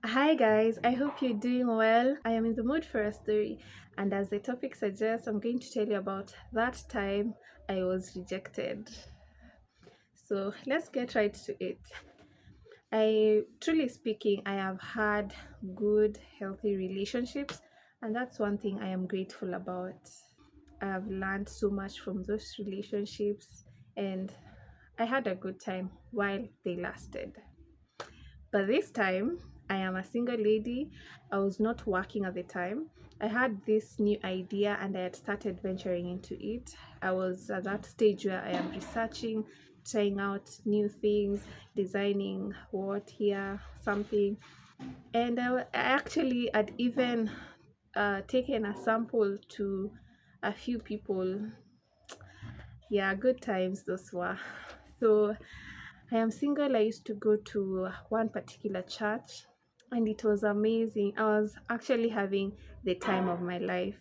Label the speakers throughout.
Speaker 1: Hi guys, I hope you're doing well. I am in the mood for a story, and as the topic suggests, I'm going to tell you about that time I was rejected. So let's get right to it. Truly speaking, I have had good, healthy relationships, and that's one thing I am grateful about. I've learned so much from those relationships, and I had a good time while they lasted. But this time, I am a single lady. I was not working at the time. I had this new idea and I had started venturing into it. I was at that stage where I am researching, trying out new things, designing what here, something. And I actually had even taken a sample to a few people. Yeah, good times those were. So I am single. I used to go to one particular church and it was amazing. I was actually having the time of my life.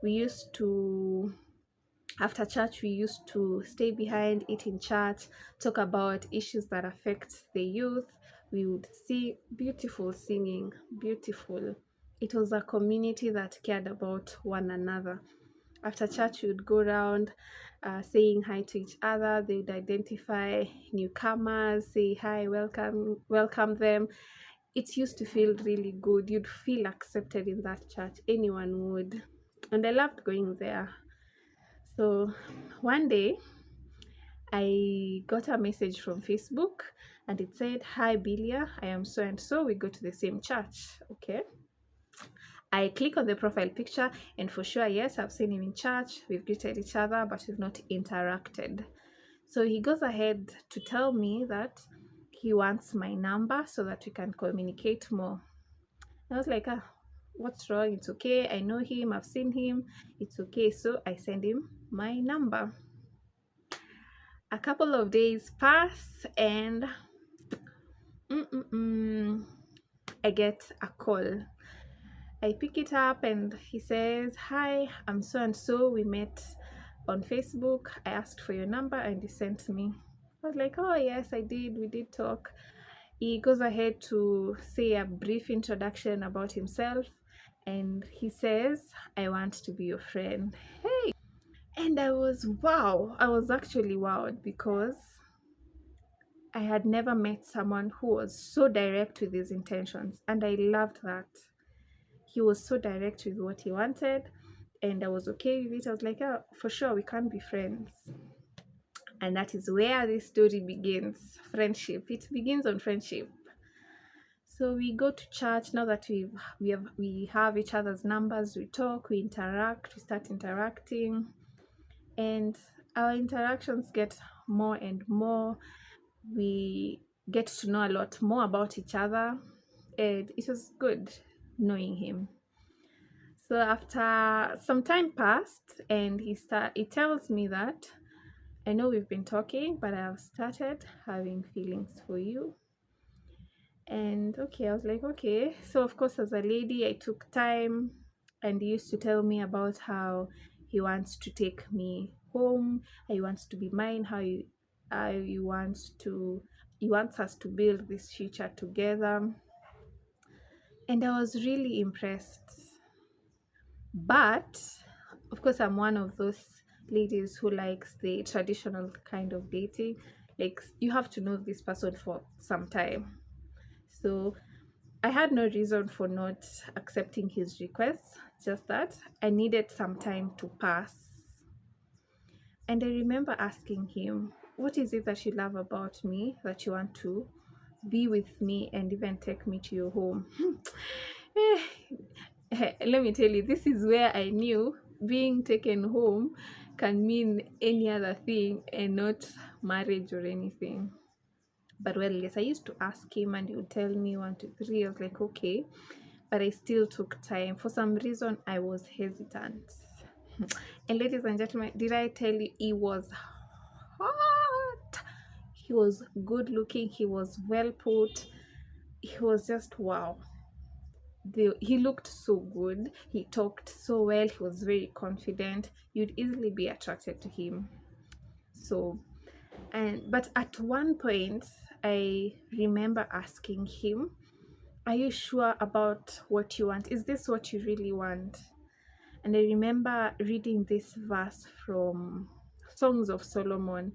Speaker 1: We used to, after church, we used to stay behind, eat in church, talk about issues that affect the youth. We would see beautiful singing, beautiful. It was a community that cared about one another. After church, we would go around saying hi to each other. They would identify newcomers, say hi, welcome them. It used to feel really good. You'd feel accepted in that church. Anyone would. And I loved going there. So one day, I got a message from Facebook and it said, "Hi, Bilia, I am so and so. We go to the same church." Okay. I click on the profile picture, and for sure, yes, I've seen him in church. We've greeted each other, but we've not interacted. So he goes ahead to tell me that he wants my number so that we can communicate more. I was like, what's wrong? It's okay. I know him. I've seen him. It's okay. So I send him my number. A couple of days pass, and I get a call. I pick it up and he says, "Hi, I'm so and so. We met on Facebook. I asked for your number and you sent me." I was like, "Oh, yes, I did. We did talk." He goes ahead to say a brief introduction about himself and he says, "I want to be your friend." Hey! And I was actually wowed because I had never met someone who was so direct with his intentions, and I loved that. He was so direct with what he wanted, and I was okay with it. I was like, "Oh, for sure, we can't be friends." And that is where this story begins. Friendship. It begins on friendship. So we go to church now that we have each other's numbers. We talk, we interact, we start interacting, and our interactions get more and more. We get to know a lot more about each other, and it was good knowing him. So after some time passed, and he tells me that, "I know we've been talking, but I've started having feelings for you." And okay, I was like, okay. So of course, as a lady, I took time, and he used to tell me about how he wants to take me home, how he wants to be mine, how he wants us to build this future together. And I was really impressed. But of course, I'm one of those ladies who likes the traditional kind of dating. Like, you have to know this person for some time. So I had no reason for not accepting his request, just that I needed some time to pass. And I remember asking him, "What is it that you love about me that you want to be with me and even take me to your home?" Let me tell you, this is where I knew being taken home can mean any other thing and not marriage or anything. But well, yes, I used to ask him and he would tell me one, two, three. I was like, okay. But I still took time. For some reason, I was hesitant. And ladies and gentlemen, did I tell you he was hot? He was good looking, he was well put, he was just wow. He looked so good, he talked so well, he was very confident. You'd easily be attracted to him. So, but at one point, I remember asking him, Are you sure about what you want? Is this what you really want? And I remember reading this verse from Songs of Solomon,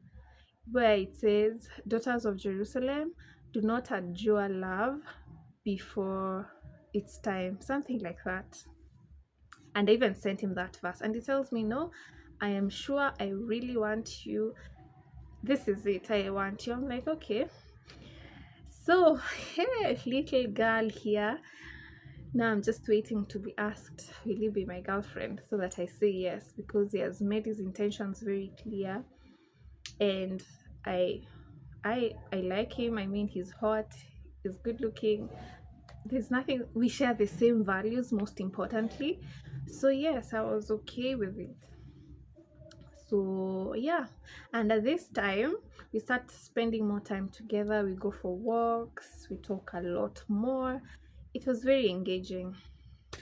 Speaker 1: where it says, Daughters of Jerusalem, do not adjure love before its time. Something like that. And I even sent him that verse. And he tells me, no, I am sure I really want you. This is it. I want you. I'm like, okay. So, hey, little girl here. Now I'm just waiting to be asked, will you be my girlfriend? So that I say yes, because he has made his intentions very clear. And I I like him. I mean, he's hot, he's good looking. There's nothing, we share the same values, most importantly. So yes, I was okay with it. So yeah, and at this time we start spending more time together. We go for walks, we talk a lot more. It was very engaging.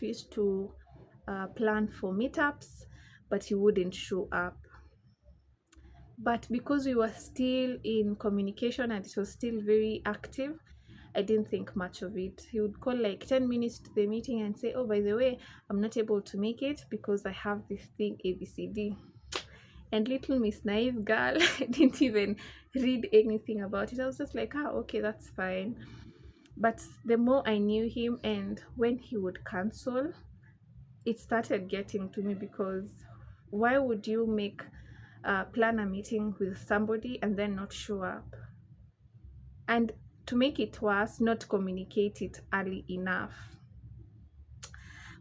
Speaker 1: We used to plan for meetups, but he wouldn't show up. But because we were still in communication and it was still very active, I didn't think much of it. He would call like 10 minutes to the meeting and say, oh, by the way, I'm not able to make it because I have this thing ABCD. And little Miss Naive girl, I didn't even read anything about it. I was just like, ah, okay, that's fine. But the more I knew him and when he would cancel, it started getting to me, because why would you make plan a meeting with somebody and then not show up? And to make it worse, not communicate it early enough.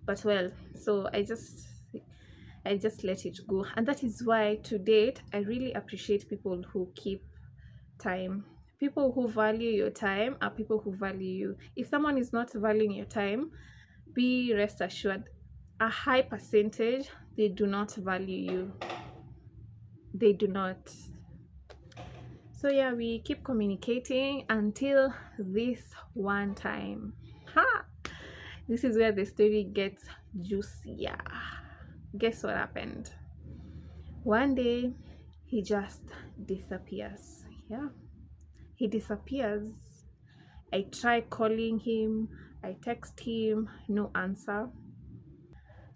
Speaker 1: But well, so I just let it go. And that is why to date I really appreciate people who keep time. People who value your time are people who value you. If someone is not valuing your time, be rest assured, a high percentage, they do not value you. They do not. So yeah, we keep communicating until this one time. Ha! This is where the story gets juicier. Guess what happened? One day, he just disappears. Yeah, he disappears. I try calling him, I text him, no answer.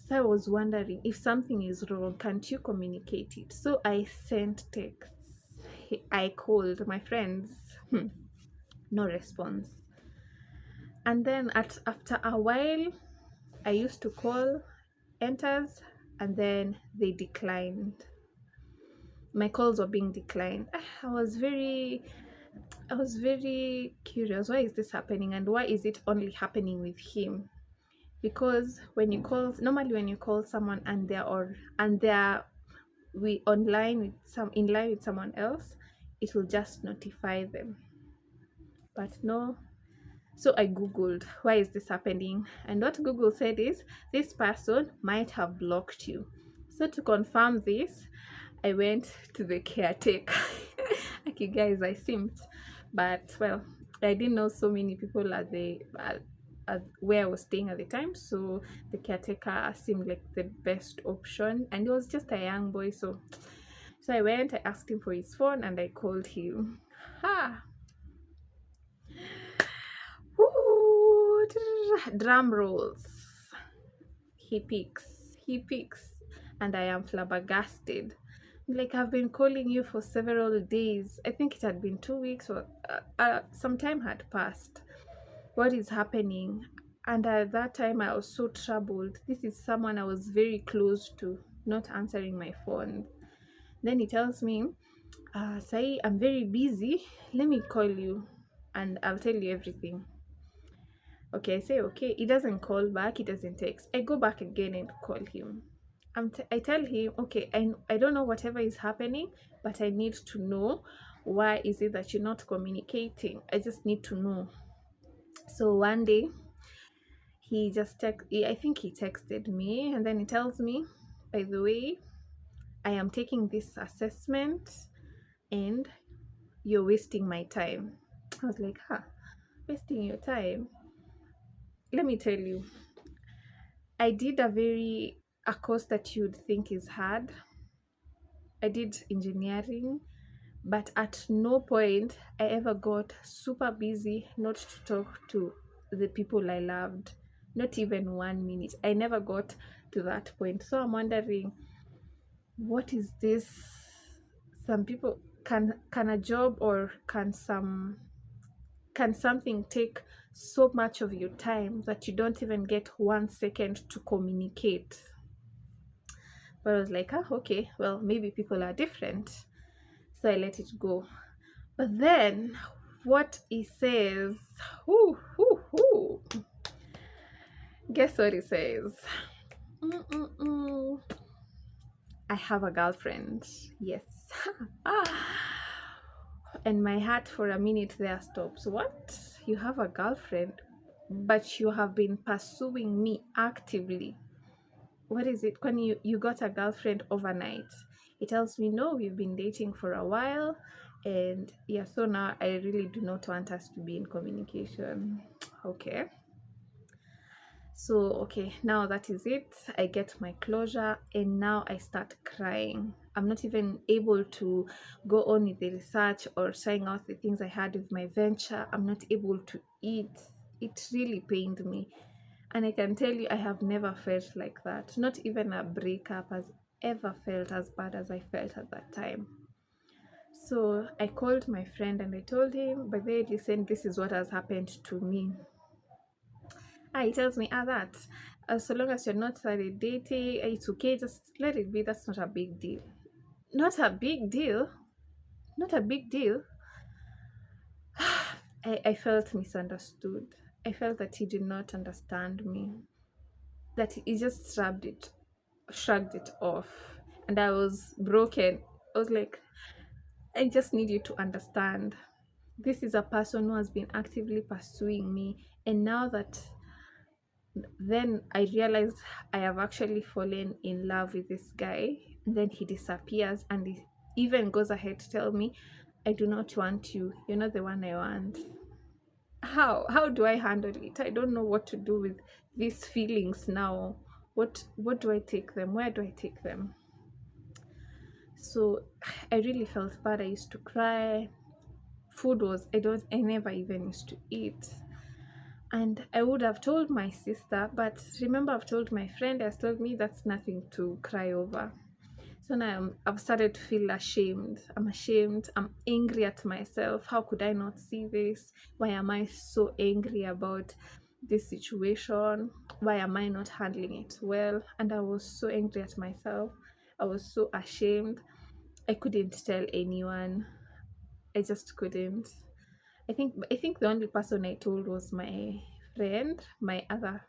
Speaker 1: So I was wondering if something is wrong, can't you communicate it? So I sent texts. I called my friends. No response. And then after a while, I used to call, enters, and then they declined. My calls were being declined. I was very curious. Why is this happening, and why is it only happening with him? Because normally when you call someone and they're we online with some in line with someone else, it will just notify them. But no. So I googled, why is this happening? And what Google said is, this person might have blocked you. So to confirm this, I went to the caretaker. Okay, guys, I simped, but well, I didn't know so many people at where I was staying at the time. So the caretaker seemed like the best option, and he was just a young boy. So I went. I asked him for his phone, and I called him. Ha! Woo! Drum rolls. He picks. He picks, and I am flabbergasted. Like, I've been calling you for several days. I think it had been 2 weeks, or some time had passed. What is happening? And at that time, I was so troubled. This is someone I was very close to, not answering my phone. Then he tells me, Sai, I'm very busy. Let me call you and I'll tell you everything. Okay, I say, okay. He doesn't call back, he doesn't text. I go back again and call him. I tell him, okay, I don't know whatever is happening, but I need to know, why is it that you're not communicating? I just need to know. So one day, I think he texted me, and then he tells me, by the way, I am taking this assessment and you're wasting my time. I was like, wasting your time? Let me tell you, I did a course that you'd think is hard. I did engineering, but at no point I ever got super busy not to talk to the people I loved. Not even 1 minute. I never got to that point. So I'm wondering, what is this? Some people, can a job or can something take so much of your time that you don't even get 1 second to communicate? But I was like, ah, okay, well, maybe people are different. So I let it go. But then what he says, whoo, whoo, whoo. Guess what he says? Mm-mm-mm. I have a girlfriend. Yes. And my heart for a minute there stops. What? You have a girlfriend, but you have been pursuing me actively. What is it? When you got a girlfriend overnight? He tells me, no, we've been dating for a while. And yeah, so now I really do not want us to be in communication. Okay. So, okay, now that is it. I get my closure and now I start crying. I'm not even able to go on with the research or trying out the things I had with my venture. I'm not able to eat. It really pained me. And I can tell you, I have never felt like that. Not even a breakup has ever felt as bad as I felt at that time. So I called my friend and I told him, but they listen, this is what has happened to me. He tells me, that so long as you're not started dating, it's okay, just let it be. That's not a big deal. Not a big deal. Not a big deal. I felt misunderstood. I felt that he did not understand me. That he just shrugged it off. And I was broken. I was like, I just need you to understand. This is a person who has been actively pursuing me. And now that then I realized I have actually fallen in love with this guy. And then he disappears and he even goes ahead to tell me, I do not want you. You're not the one I want. How do I handle it? I don't know what to do with these feelings now. What do I take them? Where do I take them? So I really felt bad. I used to cry. Food was I never even used to eat. And I would have told my sister, but remember, I've told my friend, has told me that's nothing to cry over. So now I've started to feel ashamed. I'm ashamed. I'm angry at myself. How could I not see this? Why am I so angry about this situation? Why am I not handling it well? And I was so angry at myself. I was so ashamed. I couldn't tell anyone. I just couldn't. I think the only person I told was my friend, my other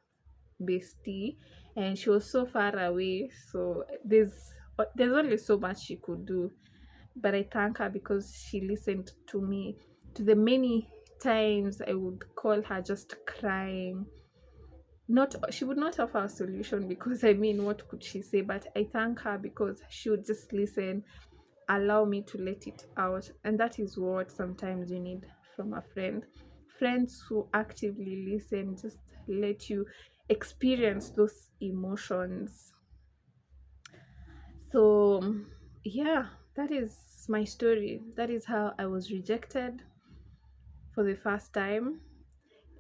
Speaker 1: bestie, and she was so far away. So there's only so much she could do. But I thank her because she listened to me. To the many times I would call her just crying. Not she would not offer a solution because I mean, what could she say? But I thank her because she would just listen, allow me to let it out. And that is what sometimes you need from a friend. Friends who actively listen, just let you experience those emotions. So yeah, that is my story. That is how I was rejected for the first time.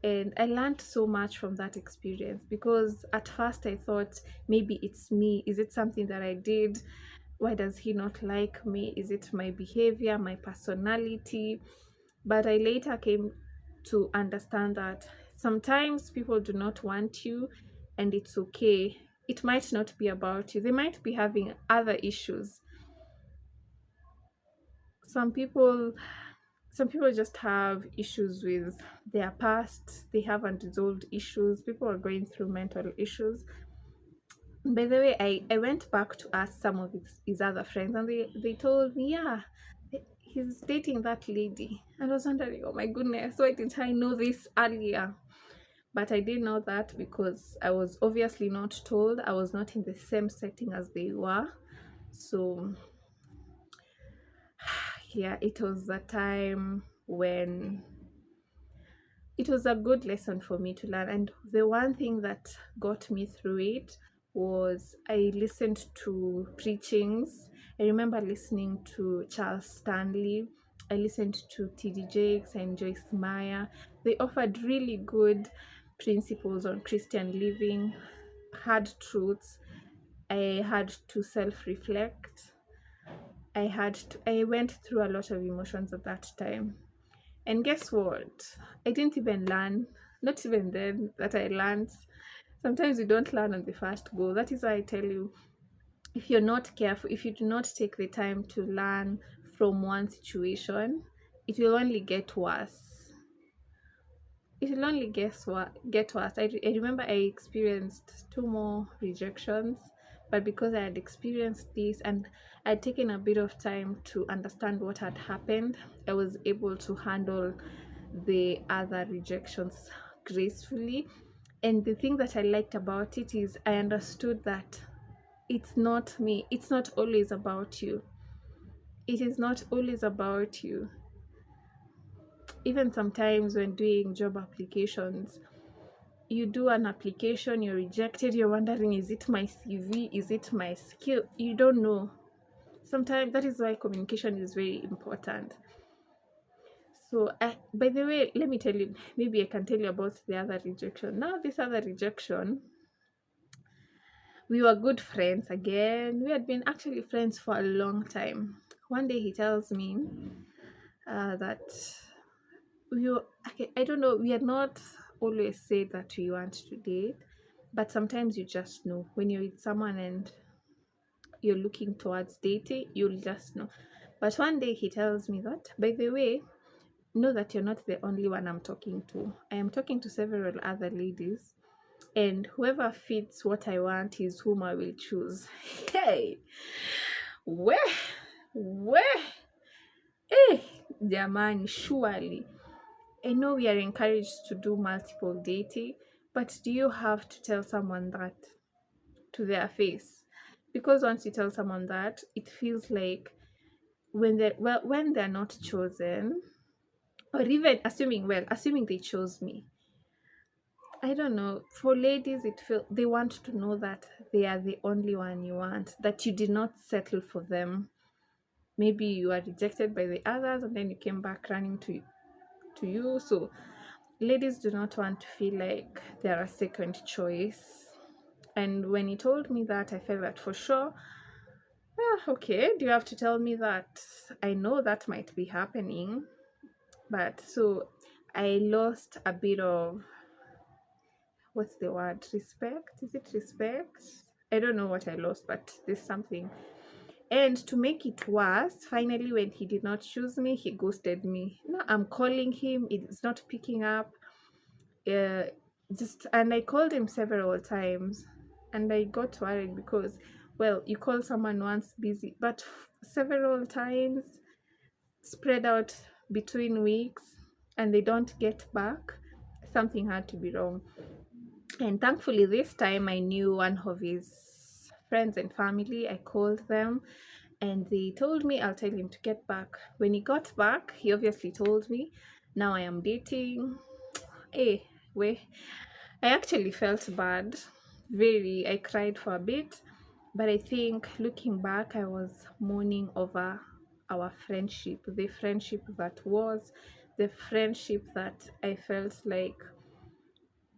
Speaker 1: And I learned so much from that experience because at first I thought maybe it's me. Is it something that I did? Why does he not like me? Is it my behavior, my personality? But I later came to understand that sometimes people do not want you, and it's okay. It might not be about you, they might be having other issues. Some people some people just have issues with their past. They have unresolved issues. People are going through mental issues. By the way, I went back to ask some of his other friends, and they told me, yeah, he's dating that lady. And I was wondering, oh my goodness, why didn't I know this earlier? But I didn't know that because I was obviously not told. I was not in the same setting as they were. So, yeah, it was a time when it was a good lesson for me to learn. And the one thing that got me through it was I listened to preachings. I remember listening to Charles Stanley. I listened to T.D. Jakes and Joyce Meyer. They offered really good principles on Christian living, hard truths. I had to self reflect. I went through a lot of emotions at that time. And guess what? I didn't even learn, not even then that I learned. Sometimes you don't learn on the first go. That is why I tell you, if you're not careful, if you do not take the time to learn from one situation, it will only get worse. It will only get worse. I remember I experienced two more rejections, but because I had experienced this and I'd taken a bit of time to understand what had happened, I was able to handle the other rejections gracefully. And the thing that I liked about it is I understood that it's not me, it's not always about you. It is not always about you. Even sometimes when doing job applications, you do an application, you're rejected, you're wondering, is it my CV, is it my skill? You don't know. Sometimes that is why communication is very important. So by the way, let me tell you, maybe I can tell you about the other rejection. Now this other rejection, we were good friends again. We had been actually friends for a long time. One day he tells me that okay, I don't know, we had not always said that we want to date, but sometimes you just know when you're with someone and you're looking towards dating, you'll just know. But one day he tells me that, by the way, know that you're not the only one I'm talking to. I am talking to several other ladies, and whoever fits what I want is whom I will choose. Hey, where, where, eh, jamani, surely. I know we are encouraged to do multiple dating, but do you have to tell someone that to their face? Because once you tell someone that, it feels like when they're not chosen, or even assuming they chose me. I don't know. For ladies, it feel they want to know that they are the only one you want, that you did not settle for them. Maybe you are rejected by the others, and then you came back running to you. So ladies do not want to feel like they're a second choice. And when he told me that, I felt that for sure. Okay, do you have to tell me that? I know that might be happening, but so I lost a bit of, what's the word? Respect? Is it respect? I don't know what I lost, but there's something. And to make it worse, finally, when he did not choose me, he ghosted me. Now I'm calling him, it's not picking up. uh, and I called him several times, and I got worried because, well, you call someone once busy, but several times spread out between weeks, and they don't get back. Something had to be wrong. And thankfully, this time I knew one of his friends and family. I called them and they told me I'll tell him to get back. When he got back, he obviously told me, now I am dating. Hey, wait. I actually felt bad. Very. I cried for a bit. But I think looking back, I was mourning over our friendship, the friendship that was, the friendship that I felt like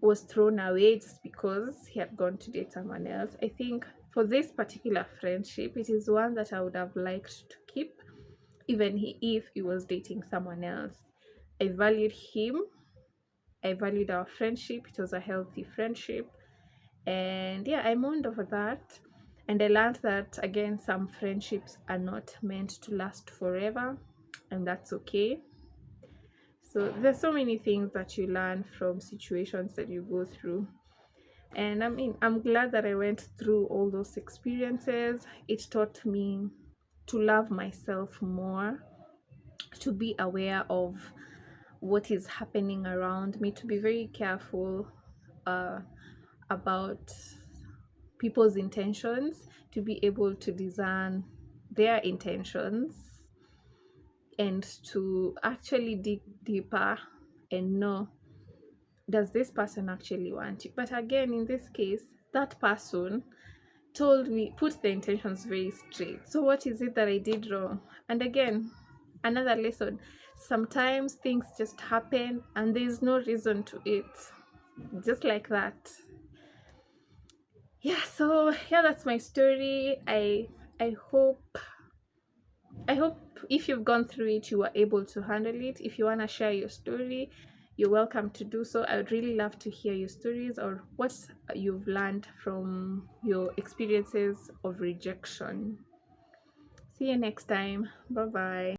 Speaker 1: was thrown away just because he had gone to date someone else. I think for this particular friendship, it is one that I would have liked to keep, even if he was dating someone else. I valued him. I valued our friendship. It was a healthy friendship. And yeah, I mourned over that. And I learned that, again, some friendships are not meant to last forever, and that's okay. So there's so many things that you learn from situations that you go through. And I mean, I'm glad that I went through all those experiences. It taught me to love myself more, to be aware of what is happening around me, to be very careful uh, about people's intentions, to be able to discern their intentions, and to actually dig deeper and know, does this person actually want you? But again, in this case, that person told me, put the intentions very straight. So what is it that I did wrong? And again, another lesson, Sometimes things just happen and there's no reason to it. Just like that. Yeah, so yeah, that's my story. I hope I hope if you've gone through it, you were able to handle it. If you want to share your story, you're welcome to do so. I would really love to hear your stories or what you've learned from your experiences of rejection. See you next time. Bye bye.